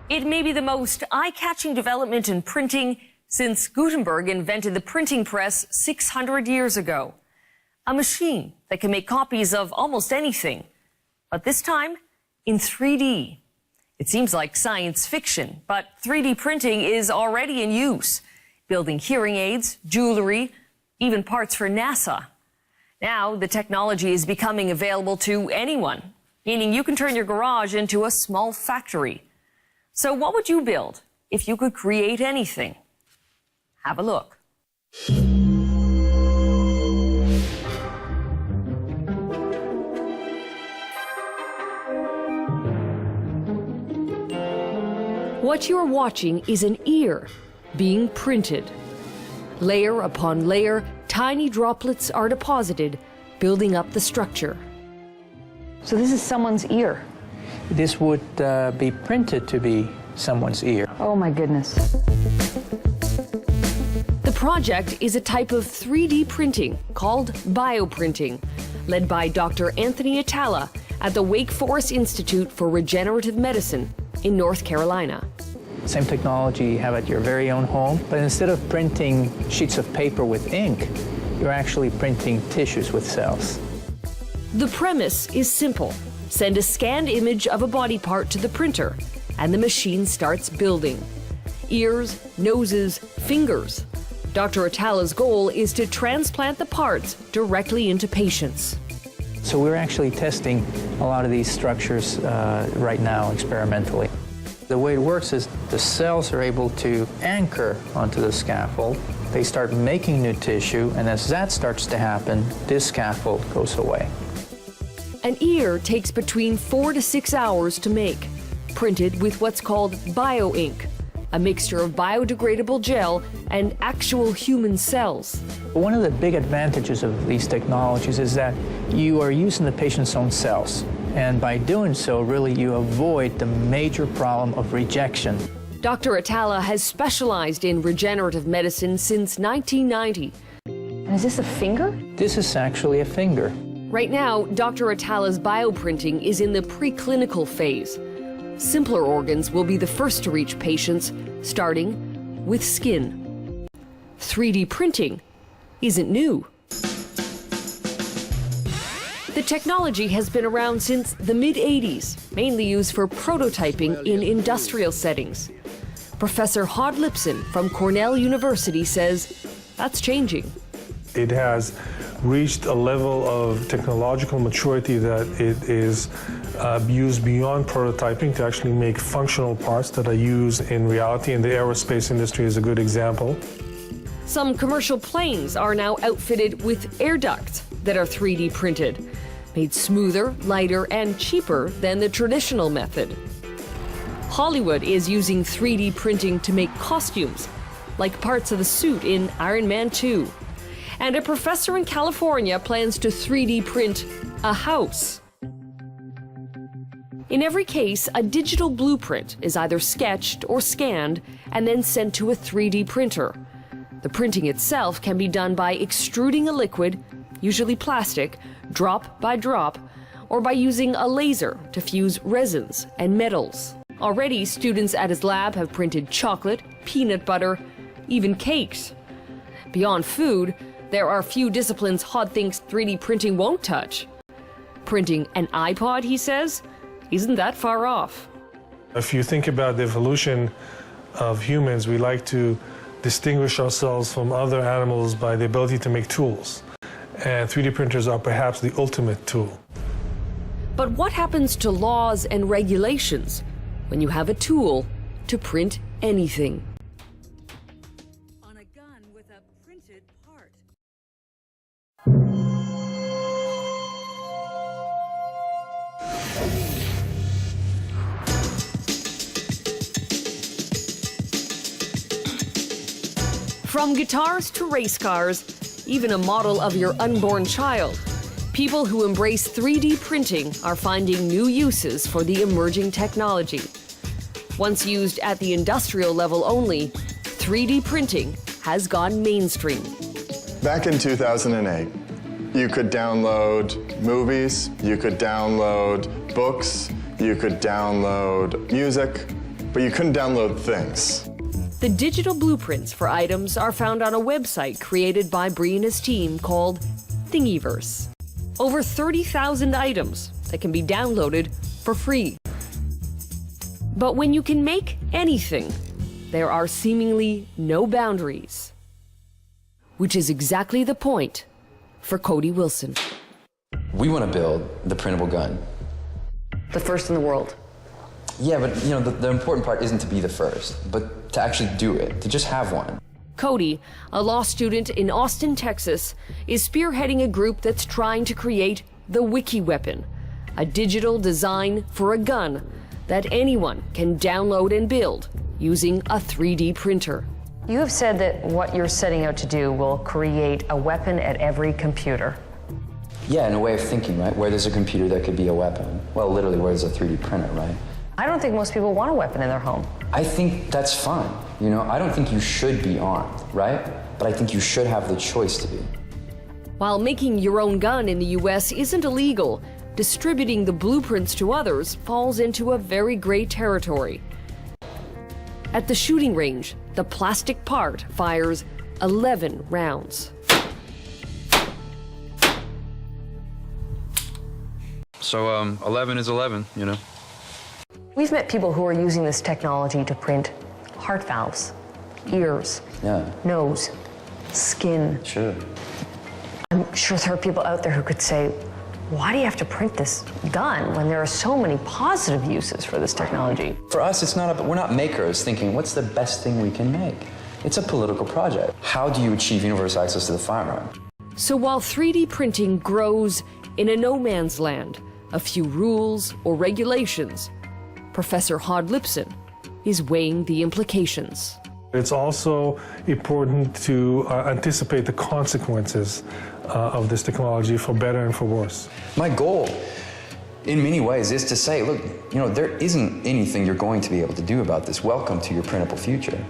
It may be the most eye-catching development in printing since Gutenberg invented the printing press 600 years ago. A machine that can make copies of almost anything, but this time in 3D. It seems like science fiction, but 3D printing is already in use, building hearing aids, jewelry, even parts for NASA. Now the technology is becoming available to anyone, meaning you can turn your garage into a small factory. So what would you build if you could create anything? Have a look. What you're watching is an ear being printed. Layer upon layer, tiny droplets are deposited, building up the structure. So this is someone's ear. This would be printed to be someone's ear. Oh my goodness. The project is a type of 3D printing called bioprinting, led by Dr. Anthony Atala at the Wake Forest Institute for Regenerative Medicine in North Carolina. Same technology you have at your very own home, but instead of printing sheets of paper with ink, you're actually printing tissues with cells. The premise is simple. Send a scanned image of a body part to the printer, and the machine starts building. Ears, noses, fingers. Dr. Atala's goal is to transplant the parts directly into patients. So we're actually testing a lot of these structures right now experimentally. The way it works is the cells are able to anchor onto the scaffold. They start making new tissue, and as that starts to happen, this scaffold goes away. An ear takes between 4 to 6 hours to make, printed with what's called bio-ink, a mixture of biodegradable gel and actual human cells. One of the big advantages of these technologies is that you are using the patient's own cells. And by doing so, really, you avoid the major problem of rejection. Dr. Atala has specialized in regenerative medicine since 1990. And is this a finger? This is actually a finger. Right now, Dr. Atala's bioprinting is in the preclinical phase. Simpler organs will be the first to reach patients, starting with skin. 3D printing isn't new. The technology has been around since the mid-'80s, mainly used for prototyping in industrial settings. Professor Hod Lipson from Cornell University says that's changing. It has reached a level of technological maturity that it is used beyond prototyping to actually make functional parts that are used in reality, and the aerospace industry is a good example. Some commercial planes are now outfitted with air ducts that are 3D printed, made smoother, lighter, and cheaper than the traditional method. Hollywood is using 3D printing to make costumes, like parts of the suit in Iron Man 2. And a professor in California plans to 3D print a house. In every case, a digital blueprint is either sketched or scanned and then sent to a 3D printer. The printing itself can be done by extruding a liquid, usually plastic, drop by drop, or by using a laser to fuse resins and metals. Already, students at his lab have printed chocolate, peanut butter, even cakes. Beyond food, there are few disciplines Hod thinks 3D printing won't touch. Printing an iPod, he says, isn't that far off. If you think about the evolution of humans, we like to distinguish ourselves from other animals by the ability to make tools. And 3D printers are perhaps the ultimate tool. But what happens to laws and regulations when you have a tool to print anything? On a gun with a printed part. From guitars to race cars, even a model of your unborn child, people who embrace 3D printing are finding new uses for the emerging technology. Once used at the industrial level only, 3D printing has gone mainstream. Back in 2008, You could download movies, you could download books, you could download music, but you couldn't download things. The digital blueprints for items are found on a website created by Bree and his team called Thingiverse. Over 30,000 items that can be downloaded for free. But when you can make anything, there are seemingly no boundaries. Which is exactly the point for Cody Wilson. We want to build the printable gun. The first in the world. Yeah, but you know, the important part isn't to be the first, but to actually do it, to just have one. Cody, a law student in Austin, Texas, is spearheading a group that's trying to create the Wiki Weapon, a digital design for a gun that anyone can download and build using a 3D printer. You have said that what you're setting out to do will create a weapon at every computer. Yeah, in a way of thinking, right? Where there's a computer, there could be a weapon. Well, literally, where there's a 3D printer, right? I don't think most people want a weapon in their home. I think that's fine. You know, I don't think you should be armed, right? But I think you should have the choice to be. While making your own gun in the US isn't illegal, distributing the blueprints to others falls into a very gray territory. At the shooting range, the plastic part fires 11 rounds. So 11 is 11, you know. We've met people who are using this technology to print heart valves, ears, Yeah, nose, skin. sure. I'm sure there are people out there who could say, why do you have to print this gun when there are so many positive uses for this technology? For us, it's not we're not makers thinking, what's the best thing we can make? It's a political project. How do you achieve universal access to the firearm? So while 3D printing grows in a no man's land, a few rules or regulations, Professor Hod Lipson is weighing the implications. It's also important to anticipate the consequences of this technology for better and for worse. My goal, in many ways, is to say, look, you know, there isn't anything you're going to be able to do about this. Welcome to your printable future.